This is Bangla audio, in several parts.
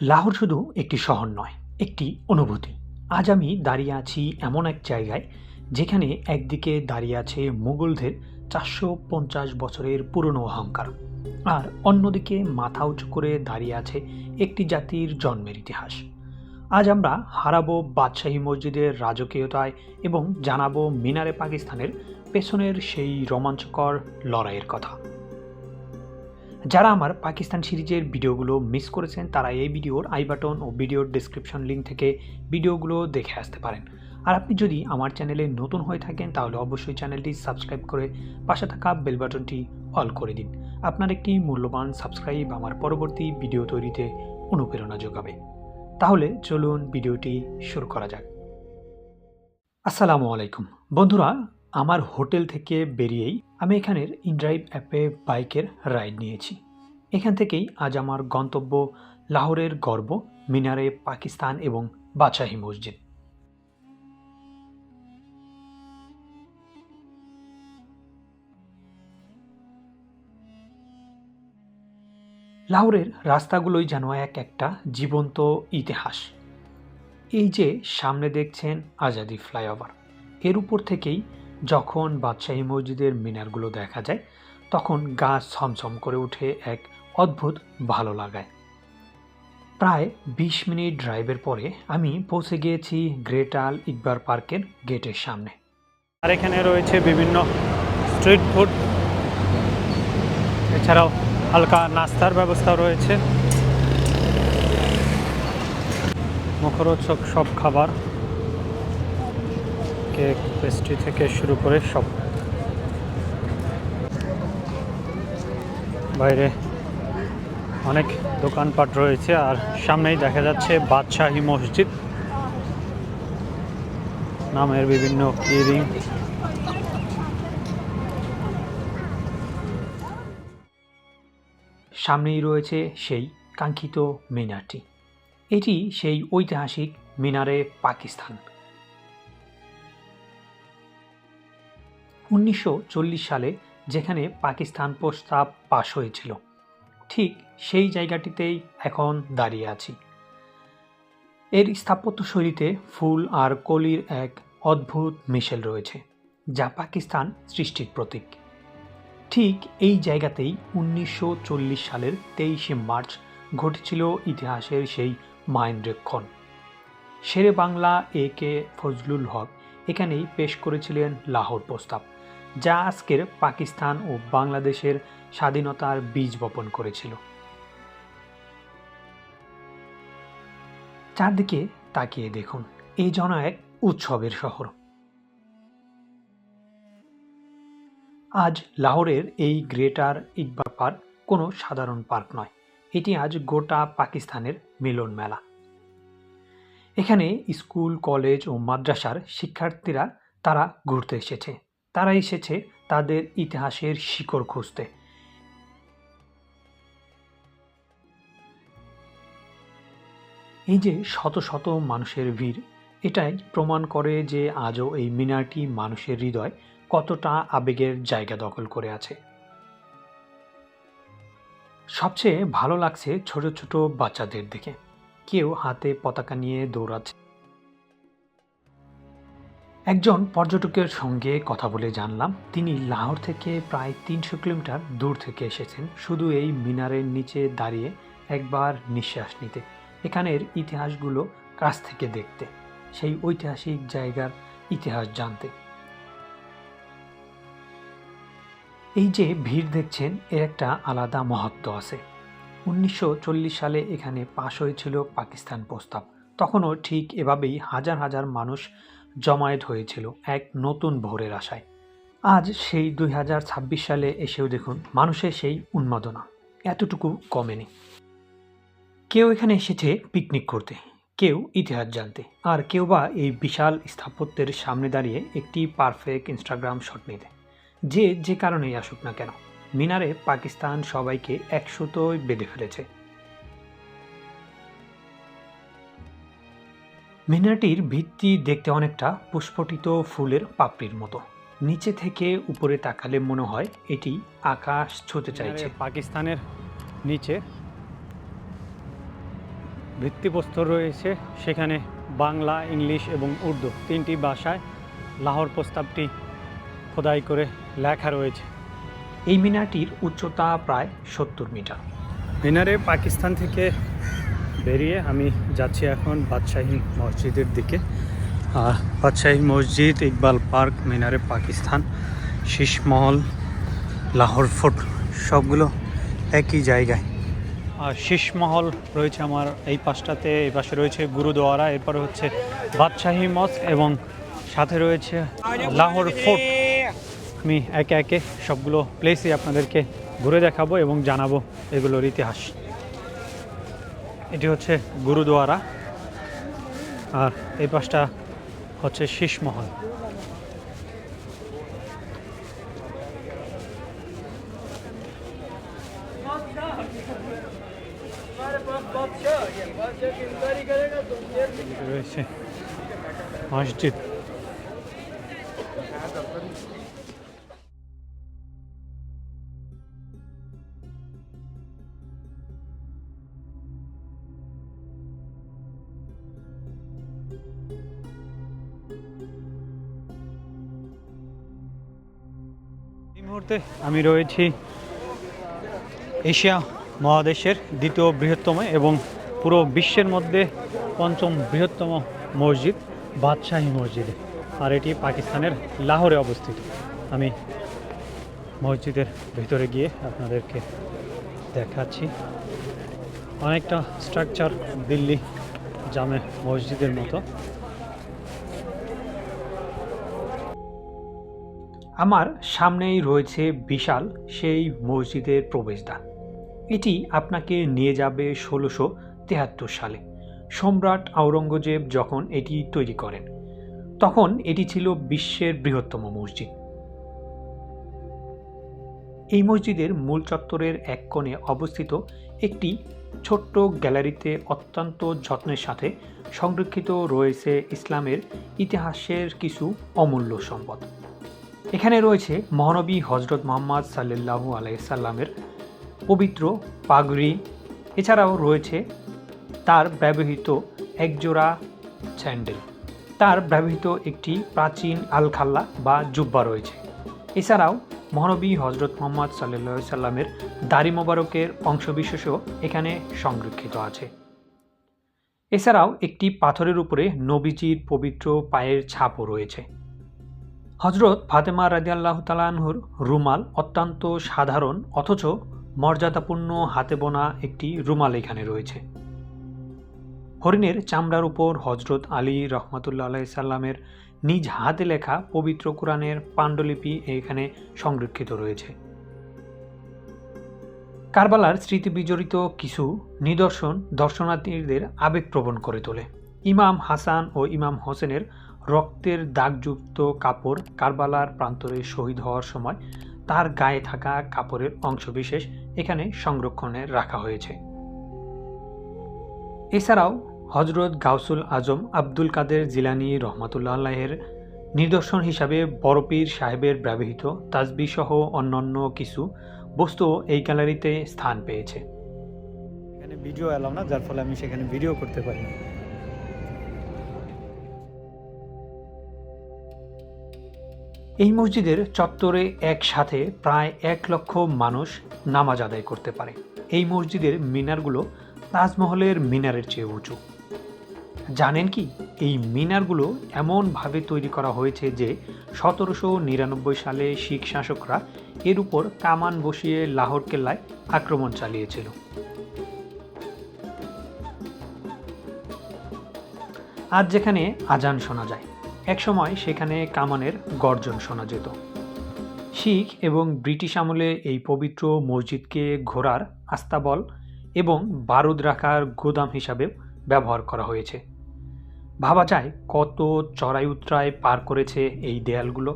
লাহোর শুধু একটি শহর নয়, একটি অনুভূতি। আজ আমি দাঁড়িয়ে আছি এমন এক জায়গায় যেখানে একদিকে দাঁড়িয়ে আছে মুঘলদের ৪৫০ বছরের পুরনো অহংকার, আর অন্যদিকে মাথা উঁচু করে দাঁড়িয়ে আছে একটি জাতির জন্মের ইতিহাস। আজ আমরা হারাবো বাদশাহী মসজিদের রাজকীয়তায় এবং জানাবো মিনারে পাকিস্তানের পেছনের সেই রোমাঞ্চকর লড়াইয়ের কথা। যারা আমার পাকিস্তান সিরিজের ভিডিওগুলো মিস করেছেন তারা এই ভিডিওর আই বাটন ও ভিডিওর ডেসক্রিপশন লিঙ্ক থেকে ভিডিওগুলো দেখে আসতে পারেন। আর আপনি যদি আমার চ্যানেলে নতুন হয়ে থাকেন তাহলে অবশ্যই চ্যানেলটি সাবস্ক্রাইব করে পাশে থাকা বেল বাটনটি অল করে দিন। আপনার একটি মূল্যবান সাবস্ক্রাইব আমার পরবর্তী ভিডিও তৈরিতে অনুপ্রেরণা যোগাবে। তাহলে চলুন ভিডিওটি শুরু করা যাক। আসসালামু আলাইকুম বন্ধুরা, আমার হোটেল থেকে বেরিয়েই আমি এখানের ইনড্রাইভ অ্যাপে বাইকের রাইড নিয়েছি। এখান থেকেই আজ আমার গন্তব্য লাহোরের গর্ব মিনারে পাকিস্তান এবং বাদশাহী মসজিদ। লাহোরের রাস্তাগুলোই যেন একটা জীবন্ত ইতিহাস। এই যে সামনে দেখছেন আজাদি ফ্লাইওভার, এর উপর থেকেই যখন বাদশাহী মসজিদের মিনারগুলো দেখা যায় তখন গা ছমছম করে ওঠে এক অদ্ভুত ভালো লাগায়। প্রায় ২০ মিনিট ড্রাইভের পরে আমি পৌঁছে গিয়েছি গ্রেট আল ইকবার পার্কের গেটের সামনে। আর এখানে রয়েছে বিভিন্ন স্ট্রিট ফুড, এছাড়াও হালকা নাস্তার ব্যবস্থা রয়েছে। মুখরোচক সব খাবার, কেক পেস্ট্রি থেকে শুরু করে সব। বাইরে অনেক দোকানপাট রয়েছে আর সামনেই দেখা যাচ্ছে বাদশাহী মসজিদ নামের বিভিন্ন কিরিং। সামনেই রয়েছে সেই কাঙ্ক্ষিত মিনারটি। এটি সেই ঐতিহাসিক মিনারে পাকিস্তান। ১৯৪০ সালে যেখানে পাকিস্তান প্রস্তাব পাশ হয়েছিল, ঠিক সেই জায়গাটিতেই এখন দাঁড়িয়ে আছি। এর স্থাপত্যশৈলীতে ফুল আর কলির এক অদ্ভুত মিশেল রয়েছে, যা পাকিস্তান সৃষ্টির প্রতীক। ঠিক এই জায়গাতেই ১৯৪০ সালের ২৩শে মার্চ ঘটেছিল ইতিহাসের সেই মাহেন্দ্রক্ষণ। শেরে বাংলা A.K. ফজলুল হক এখানেই পেশ করেছিলেন লাহোর প্রস্তাব, যা আজকের পাকিস্তান ও বাংলাদেশের স্বাধীনতার বীজ বপন করেছিল। চারদিকে তাকিয়ে দেখুন, এই যেন এক উৎসবের শহর। আজ লাহোরের এই গ্রেটার ইকবার পার্ক কোনো সাধারণ পার্ক নয়, এটি আজ গোটা পাকিস্তানের মিলন মেলা। এখানে স্কুল, কলেজ ও মাদ্রাসার শিক্ষার্থীরা তারা ঘুরতে এসেছে। তারা এসেছে তাদের ইতিহাসের শিকড় খুঁজতে। এই যে শত শত মানুষের ভিড়, এটাই প্রমাণ করে যে আজও এই মিনারটি মানুষের হৃদয় কতটা আবেগের জায়গা দখল করে আছে। সবচেয়ে ভালো লাগছে ছোট ছোট বাচ্চাদের দেখে, কেউ হাতে পতাকা নিয়ে দৌড়াচ্ছে। একজন পর্যটকের সঙ্গে কথা বলে জানলাম তিনি লাহোর থেকে প্রায় ৩০০ কিলোমিটার দূর থেকে এসেছেন শুধু এই মিনারের নিচে দাঁড়িয়ে একবার নিঃশ্বাস নিতে, এখানের ইতিহাসগুলো কাছ থেকে দেখতে, সেই ঐতিহাসিক জায়গার ইতিহাস জানতে। এই যে ভিড় দেখছেন এর একটা আলাদা মহত্ব আছে। ১৯৪০ সালে এখানে পাশ হয়েছিল পাকিস্তান প্রস্তাব, তখনও ঠিক এভাবেই হাজার হাজার মানুষ জমায়েত হয়েছিল এক নতুন ভোরের আশায়। আজ সেই ২০২৬ সালে এসেও দেখুন মানুষের সেই উন্মাদনা এতটুকু কমেনি। কেউ এখানে এসেছে পিকনিক করতে, কেউ ইতিহাস জানতে, আর কেউ বা এই বিশাল স্থাপত্যের সামনে দাঁড়িয়ে একটি পারফেক্ট ইনস্টাগ্রাম শট নিতে। যে কারণেই আসুক না কেন, মিনারে পাকিস্তান সবাইকে একসুতোয় বেঁধে ফেলেছে। মিনারটির ভিত্তি দেখতে অনেকটা পুষ্পটিত ফুলের পাপড়ির মতো। নিচে থেকে উপরে তাকালে মনে হয় এটি আকাশ ছুঁতে চাইছে। পাকিস্তানের নিচে ভিত্তিপ্রস্তর রয়েছে, সেখানে বাংলা, ইংলিশ এবং উর্দু 3টি ভাষায় লাহোর প্রস্তাবটি খোদাই করে লেখা রয়েছে। এই মিনারটির উচ্চতা প্রায় 70 মিটার। মিনারে পাকিস্তান থেকে বেরিয়ে আমি যাচ্ছি এখন বাদশাহী মসজিদের দিকে। বাদশাহী মসজিদ, ইকবাল পার্ক, মিনারে পাকিস্তান, শীষমহল, লাহোর ফোর্ট সবগুলো একই জায়গায়। আর শীষমহল রয়েছে আমার এই পাশটাতে, এই পাশে রয়েছে গুরুদুয়ারা, এরপরে হচ্ছে বাদশাহী মস্ক এবং সাথে রয়েছে লাহোর ফোর্ট। আমি একে একে সবগুলো প্লেসই আপনাদেরকে ঘুরে দেখাবো এবং জানাবো এগুলোর ইতিহাস। এটি হচ্ছে গুরুদুয়ারা আর এই পাশটা হচ্ছে শীষমহল। রয়েছে মসজিদ। এই মুহূর্তে আমি রয়েছি এশিয়া মহাদেশের দ্বিতীয় বৃহত্তম এবং পুরো বিশ্বের মধ্যে 5ম বৃহত্তম মসজিদ বাদশাহী মসজিদে, আর এটি পাকিস্তানের লাহোরে অবস্থিত। আমি মসজিদের ভিতরে গিয়ে আপনাদেরকে দেখাচ্ছি। অনেকটা স্ট্রাকচার দিল্লি জামে মসজিদের মতো। আমার সামনেই রয়েছে বিশাল সেই মসজিদের প্রবেশদ্বার। এটি আপনাকে নিয়ে যাবে 1673 সালে। সম্রাট আওরঙ্গজেব যখন এটি তৈরি করেন তখন এটি ছিল বিশ্বের বৃহত্তম মসজিদ। এই মসজিদের মূল চত্বরের এক কোণে অবস্থিত একটি ছোট্ট গ্যালারিতে অত্যন্ত যত্নের সাথে সংরক্ষিত রয়েছে ইসলামের ইতিহাসের কিছু অমূল্য সম্পদ। এখানে রয়েছে মহানবী হজরত মুহাম্মদ সাল্লাল্লাহু আলাইহি সাল্লামের পবিত্র পাগড়ি, এছাড়াও রয়েছে তার ব্যবহৃত একজোড়া স্যান্ডেল, তার ব্যবহৃত একটি প্রাচীন আলখাল্লা বা জুব্বা রয়েছে। এছাড়াও মহানবী হজরত মুহাম্মদ সাল্লাল্লাহু আলাইহি সাল্লামের দাড়ি মোবারকের অংশবিশেষও এখানে সংরক্ষিত আছে। এছাড়াও একটি পাথরের উপরে নবীজির পবিত্র পায়ের ছাপও রয়েছে। হজরত ফাতেমা রাদিয়াল্লাহু তাআলা আনহুর রুমাল, অত্যন্ত সাধারণ অথচ মর্যাদাপূর্ণ হাতে বোনা একটি রুমাল এখানে রয়েছে। হরিণের চামড়ার উপর হজরত আলী রহমাতুল্লাহ আলাইহি সাল্লামের নিজ হাতে লেখা পবিত্র কোরআনের পাণ্ডুলিপি এখানে সংরক্ষিত রয়েছে। কারবালার স্মৃতি বিজড়িত কিছু নিদর্শন দর্শনার্থীদের আবেগপ্রবণ করে তোলে। ইমাম হাসান ও ইমাম হোসেনের রক্তের দাগযুক্ত কাপড় কারবালার প্রান্তরে শহীদ হওয়ার সময় তার গায়ে থাকা কাপড়ের অংশবিশেষ এখানে সংরক্ষণে রাখা হয়েছে। এছাড়াও হজরত গাউসুল আজম আব্দুল কাদের জিলানী রহমাতুল্লাহ আলাইহির নিদর্শন হিসাবে বড় পীর সাহেবের ব্যবহৃত তাসবিহ সহ অন্যান্য কিছু বস্তু এই গ্যালারিতে স্থান পেয়েছে। এখানে ভিডিও এলাও না, যার ফলে আমি সেখানে ভিডিও করতে পারি। এই মসজিদের চত্বরে একসাথে প্রায় 1 লক্ষ মানুষ নামাজ আদায় করতে পারে। এই মসজিদের মিনারগুলো তাজমহলের মিনারের চেয়ে উঁচু। জানেন কি, এই মিনারগুলো এমনভাবে তৈরি করা হয়েছে যে 1799 সালে শিখ শাসকরা এর উপর কামান বসিয়ে লাহোর কেল্লায় আক্রমণ চালিয়েছিল। আজ যেখানে আজান শোনা যায়, একসময় সেখানে কামানের গর্জন শোনা যেত। শিখ এবং ব্রিটিশ আমলে এই পবিত্র মসজিদকে ঘোড়ার আস্তাবল এবং বারুদ রাখার গোদাম হিসাবে ব্যবহার করা হয়েছে। ভাবা যায় কত চড়াই উতরাই পার করেছে এই দেয়ালগুলো।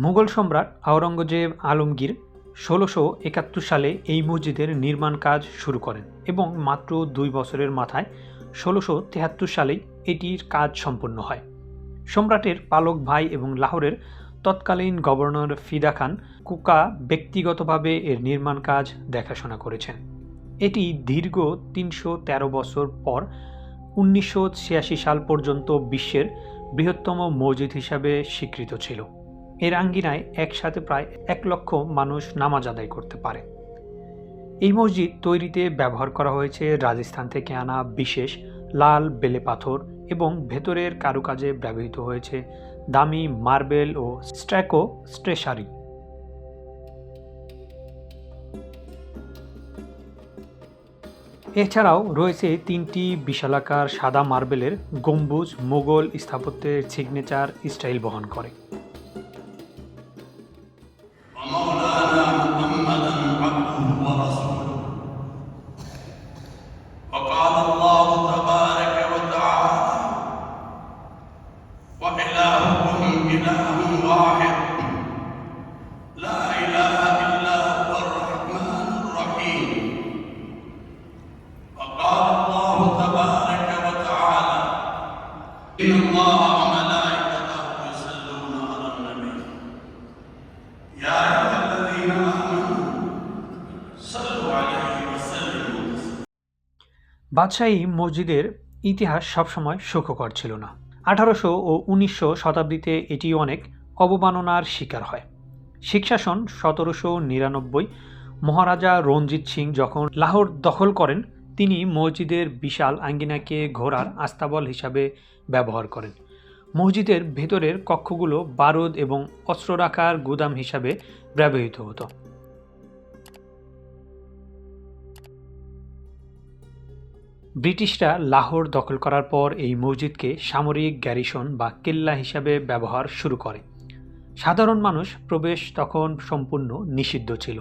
মুঘল সম্রাট আওরঙ্গজেব আলমগীর 1671 সালে এই মসজিদের নির্মাণ কাজ শুরু করেন এবং মাত্র 2 বছরের মাথায় 1673 সালেই এটির কাজ সম্পন্ন হয়। সম্রাটের পালক ভাই এবং লাহোরের তৎকালীন গভর্নর ফিদা খান কুকা ব্যক্তিগতভাবে এর নির্মাণ কাজ দেখাশোনা করেছেন। এটি দীর্ঘ ৩১৩ বছর পর ১৯৮৬ সাল পর্যন্ত বিশ্বের বৃহত্তম মসজিদ হিসাবে স্বীকৃত ছিল। এর আঙ্গিনায় একসাথে প্রায় ১ লক্ষ মানুষ নামাজ আদায় করতে পারে। এই মসজিদ তৈরিতে ব্যবহার করা হয়েছে রাজস্থান থেকে আনা বিশেষ লাল বেলে পাথর এবং ভেতরের কারুকাজে ব্যবহৃত হয়েছে দামি মার্বেল ও স্ট্যাকো স্ট্রেসারি। এছাড়াও রয়েছে ৩টি বিশালাকার সাদা মার্বেলের গম্বুজ মোগল স্থাপত্যের সিগনেচার স্টাইল বহন করে। বাদশাহী মসজিদের ইতিহাস সবসময় সুখকর ছিল না। ১৮০০ ও ১৯০০ শতাব্দীতে এটি অনেক অবমাননার শিকার হয়। শিখ শাসন ১৭৯৯ মহারাজা রঞ্জিত সিং যখন লাহোর দখল করেন, তিনি মসজিদের বিশাল আঙ্গিনাকে ঘোড়ার আস্তাবল হিসাবে ব্যবহার করেন। মসজিদের ভেতরের কক্ষগুলো বারুদ এবং অস্ত্র রাখার গুদাম হিসাবে ব্যবহৃত হতো। ব্রিটিশরা লাহোর দখল করার পর এই মসজিদকে সামরিক গ্যারিসন বা কেল্লা হিসাবে ব্যবহার শুরু করে। সাধারণ মানুষ প্রবেশ তখন সম্পূর্ণ নিষিদ্ধ ছিল।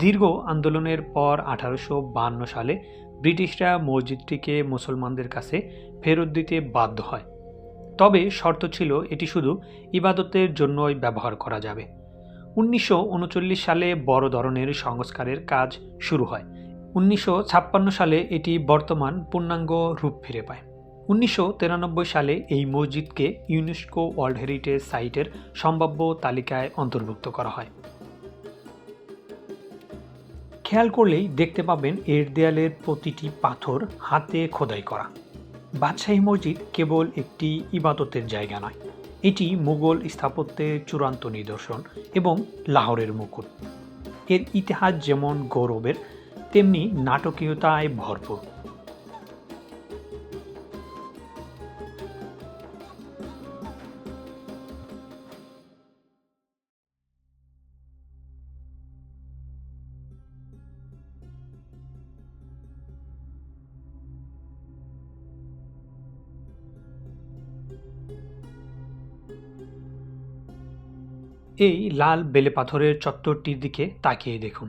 দীর্ঘ আন্দোলনের পর ১৮৫২ সালে ব্রিটিশরা মসজিদটিকে মুসলমানদের কাছে ফেরত দিতে বাধ্য হয়। তবে শর্ত ছিল এটি শুধু ইবাদতের জন্যই ব্যবহার করা যাবে। ১৯৩৯ সালে বড় ধরনের সংস্কারের কাজ শুরু হয়। ১৯৫৬ সালে এটি বর্তমান পূর্ণাঙ্গ রূপ ফিরে পায়। ১৯৯৩ সালে এই মসজিদকে ইউনেস্কো ওয়ার্ল্ড হেরিটেজ সাইটের সম্ভাব্য তালিকায় অন্তর্ভুক্ত করা হয়। খেয়াল করলেই দেখতে পাবেন এর দেয়ালের প্রতিটি পাথর হাতে খোদাই করা। বাদশাহী মসজিদ কেবল একটি ইবাদতের জায়গা নয়, এটি মুঘল স্থাপত্যের চূড়ান্ত নিদর্শন এবং লাহোরের মুকুট। এর ইতিহাস যেমন গৌরবের, তেমনি নাটকীয়তায় ভরপুর। এই লাল বেলে পাথরের চত্বরটির দিকে তাকিয়ে দেখুন।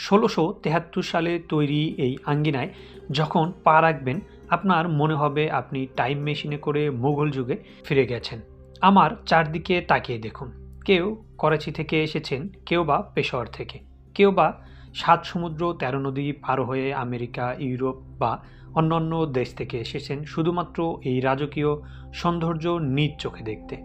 ১৬৭৩ সালে তৈরি এই আঙ্গিনায় যখন পা রাখবেন, আপনার মনে হবে আপনি টাইম মেশিনে করে মুঘল যুগে ফিরে গেছেন। আমার চারদিকে তাকিয়ে দেখুন। কেউ করাচি থেকে এসেছেন, কেউ বা পেশোয়ার থেকে, কেউ বা ৭ সমুদ্র ১৩ নদী পার হয়ে আমেরিকা, ইউরোপ বা অন্যান্য দেশ থেকে এসেছেন শুধুমাত্র এই রাজকীয় সৌন্দর্য নিজ চোখে দেখতে।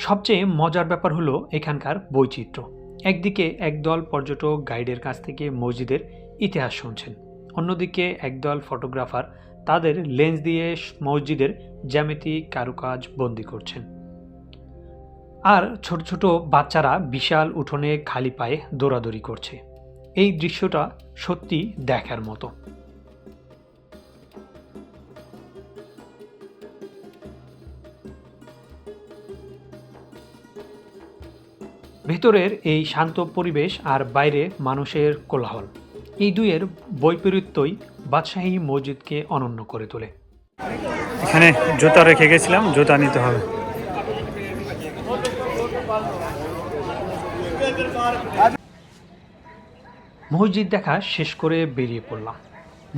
সবচেয়ে মজার ব্যাপার হলো এখানকার বৈচিত্র্য। একদিকে একদল পর্যটক গাইডের কাছ থেকে মসজিদের ইতিহাস শুনছেন, অন্যদিকে একদল ফটোগ্রাফার তাদের লেন্স দিয়ে মসজিদের জ্যামিতিক কারুকাজ বন্দি করছেন। আর ছোট ছোট বাচ্চারা বিশাল উঠোনে খালি পায়ে দৌড়াদৌড়ি করছে। এই দৃশ্যটা সত্যি দেখার মতো। ভেতরের এই শান্ত পরিবেশ আর বাইরে মানুষের কোলাহল, এই দুইয়ের বৈপরীত্যই বাদশাহী মসজিদকে অনন্য করে তোলে। এখানে জুতা রেখে গেছিলাম, জুতা নিতে হবে। মসজিদ দেখা শেষ করে বেরিয়ে পড়লাম।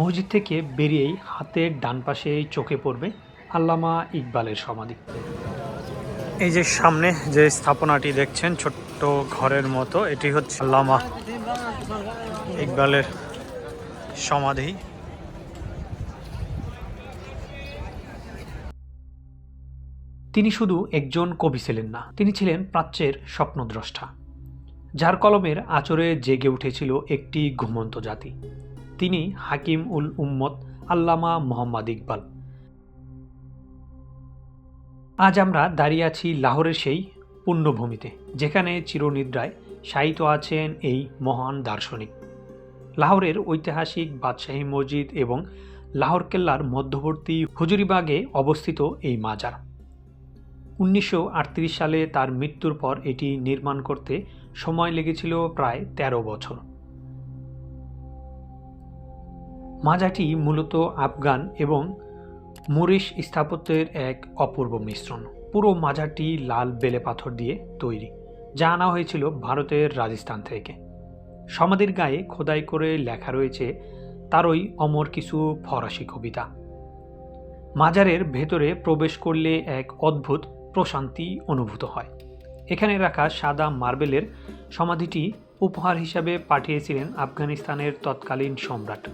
মসজিদ থেকে বেরিয়েই হাতের ডান পাশেই চোখে পড়বে আল্লামা ইকবালের সমাধি। এই যে সামনে যে স্থাপনাটি দেখছেন ছোট্ট ঘরের মতো, এটি হচ্ছে আল্লামা ইকবালের সমাধি। তিনি শুধু একজন কবি ছিলেন না, তিনি ছিলেন প্রাচ্যের স্বপ্নদ্রষ্টা, যার কলমের আঁচড়ে জেগে উঠেছিল একটি ঘুমন্ত জাতি। তিনি হাকিম উল উম্মত আল্লামা মোহাম্মদ ইকবাল। আজ আমরা দাঁড়িয়ে আছি লাহোরের সেই পুণ্যভূমিতে, যেখানে চিরনিদ্রায় শায়িত আছেন এই মহান দার্শনিক। লাহোরের ঐতিহাসিক বাদশাহী মসজিদ এবং লাহোর কেল্লার মধ্যবর্তী হুজুরিবাগে অবস্থিত এই মাজার। 1938 সালে তার মৃত্যুর পর এটি নির্মাণ করতে সময় লেগেছিল প্রায় 13 বছর। মাজারটি মূলত আফগান এবং মুরিশ স্থাপত্যের এক অপূর্ব মিশ্রণ। পুরো মাজারটি লাল বেলে পাথর দিয়ে তৈরি, যা আনা হয়েছিল ভারতের রাজস্থান থেকে। সমাধির গায়ে খোদাই করে লেখা রয়েছে তারই অমর কিছু ফরাসি কবিতা। মাজারের ভেতরে প্রবেশ করলে এক অদ্ভুত প্রশান্তি অনুভূত হয়। এখানে রাখা সাদা মার্বেলের সমাধিটি উপহার হিসাবে পাঠিয়েছিলেন আফগানিস্তানের তৎকালীন সম্রাট।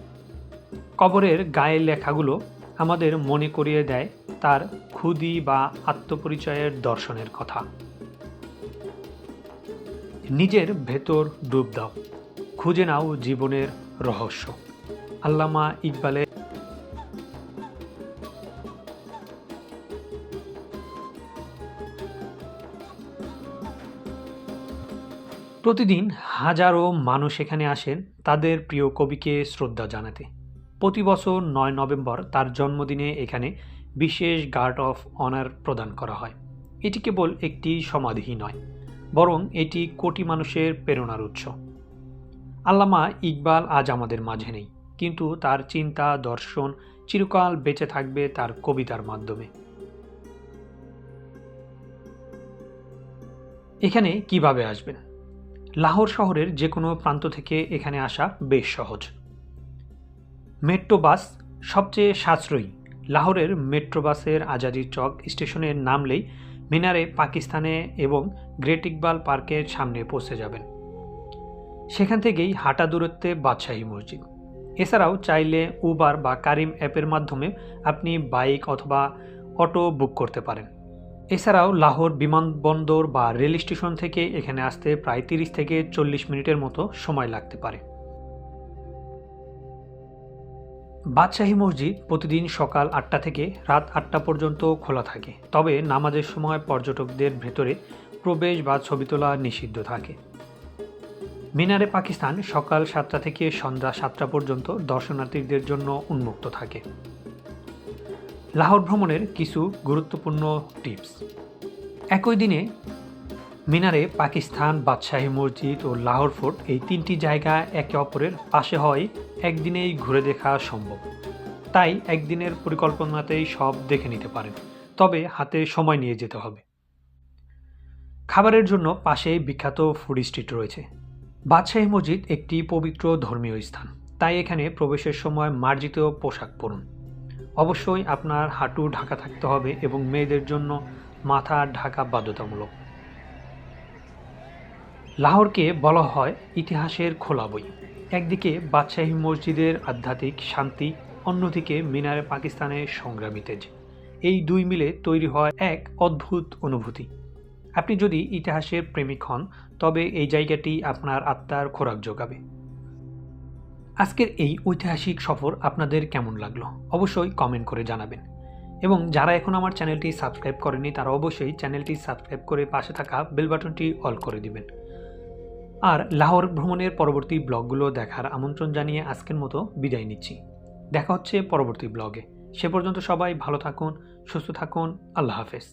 কবরের গায়ে লেখাগুলো আমাদের মনে করিয়ে দেয় তার খুদি বা আত্মপরিচয়ের দর্শনের কথা। নিজের ভেতর ডুব দাও, খুঁজে নাও জীবনের রহস্য। আল্লামা ইকবালের প্রতিদিন হাজারো মানুষ এখানে আসেন তাদের প্রিয় কবিকে শ্রদ্ধা জানাতে। প্রতি বছর 9 নভেম্বর তার জন্মদিনে এখানে বিশেষ গার্ড অফ অনার প্রদান করা হয়। এটি কেবল একটি সমাধি নয়, বরং এটি কোটি মানুষের প্রেরণার উৎস। আল্লামা ইকবাল আজ আমাদের মাঝে নেই, কিন্তু তার চিন্তা দর্শন চিরকাল বেঁচে থাকবে তার কবিতার মাধ্যমে। এখানে কিভাবে আসবেন? লাহোর শহরের যে কোনো প্রান্ত থেকে এখানে আসা বেশ সহজ। মেট্রো বাস সবচেয়ে সাশ্রয়ী। লাহোরের মেট্রো বাসের আজাদি চক স্টেশনে নামলেই মিনারে পাকিস্তানে এবং গ্রেট ইকবাল পার্কের সামনে পৌঁছে যাবেন। সেখান থেকেই হাঁটা দূরত্বে বাদশাহী মসজিদ। এছাড়াও চাইলে উবার বা কারিম অ্যাপের মাধ্যমে আপনি বাইক অথবা অটো বুক করতে পারেন। এছাড়াও লাহোর বিমানবন্দর বা রেল স্টেশন থেকে এখানে আসতে প্রায় 30 থেকে 40 মিনিটের মতো সময় লাগতে পারে। বাদশাহী মসজিদ প্রতিদিন সকাল 8টা থেকে রাত 8টা পর্যন্ত খোলা থাকে, তবে নামাজের সময় পর্যটকদের ভেতরে প্রবেশ বা ছবি তোলা নিষিদ্ধ থাকে। মিনারে পাকিস্তান সকাল 7টা থেকে সন্ধ্যা 7টা পর্যন্ত দর্শনার্থীদের জন্য উন্মুক্ত থাকে। লাহোর ভ্রমণের কিছু গুরুত্বপূর্ণ টিপস। একই দিনে মিনারে পাকিস্তান, বাদশাহী মসজিদ ও লাহোর ফোর্ট এই 3টি জায়গা একে অপরের পাশে হয় একদিনেই ঘুরে দেখা সম্ভব। তাই একদিনের পরিকল্পনাতেই সব দেখে নিতে পারেন, তবে হাতে সময় নিয়ে যেতে হবে। খাবারের জন্য পাশেই বিখ্যাত ফুড স্ট্রিট রয়েছে। বাদশাহী মসজিদ একটি পবিত্র ধর্মীয় স্থান, তাই এখানে প্রবেশের সময় মার্জিত পোশাক পরুন। অবশ্যই আপনার হাঁটু ঢাকা থাকতে হবে এবং মেয়েদের জন্য মাথা ঢাকা বাধ্যতামূলক। লাহোরকে বলা হয় ইতিহাসের খোলা বই। একদিকে বাদশাহী মসজিদের আধ্যাত্মিক শান্তি, অন্যদিকে মিনারে পাকিস্তানের সংগ্রামী তেজ। এই দুই মিলে তৈরি হয় এক অদ্ভুত অনুভূতি। আপনি যদি ইতিহাসের প্রেমিক হন, তবে এই জায়গাটি আপনার আত্মার খোরাক যোগাবে। আজকের এই ঐতিহাসিক সফর আপনাদের কেমন লাগলো অবশ্যই কমেন্ট করে জানাবেন, এবং যারা এখন আমার চ্যানেলটি সাবস্ক্রাইব করেনি তারা অবশ্যই চ্যানেলটি সাবস্ক্রাইব করে পাশে থাকা বেল বাটনটি অল করে দিবেন। আর লাহোর ভ্রমণের পরবর্তী ব্লগগুলো দেখার আমন্ত্রণ জানিয়ে আজকের মতো বিদায় নিচ্ছি। দেখা হচ্ছে পরবর্তী ব্লগে। সে পর্যন্ত সবাই ভালো থাকুন, সুস্থ থাকুন। আল্লাহ হাফেজ।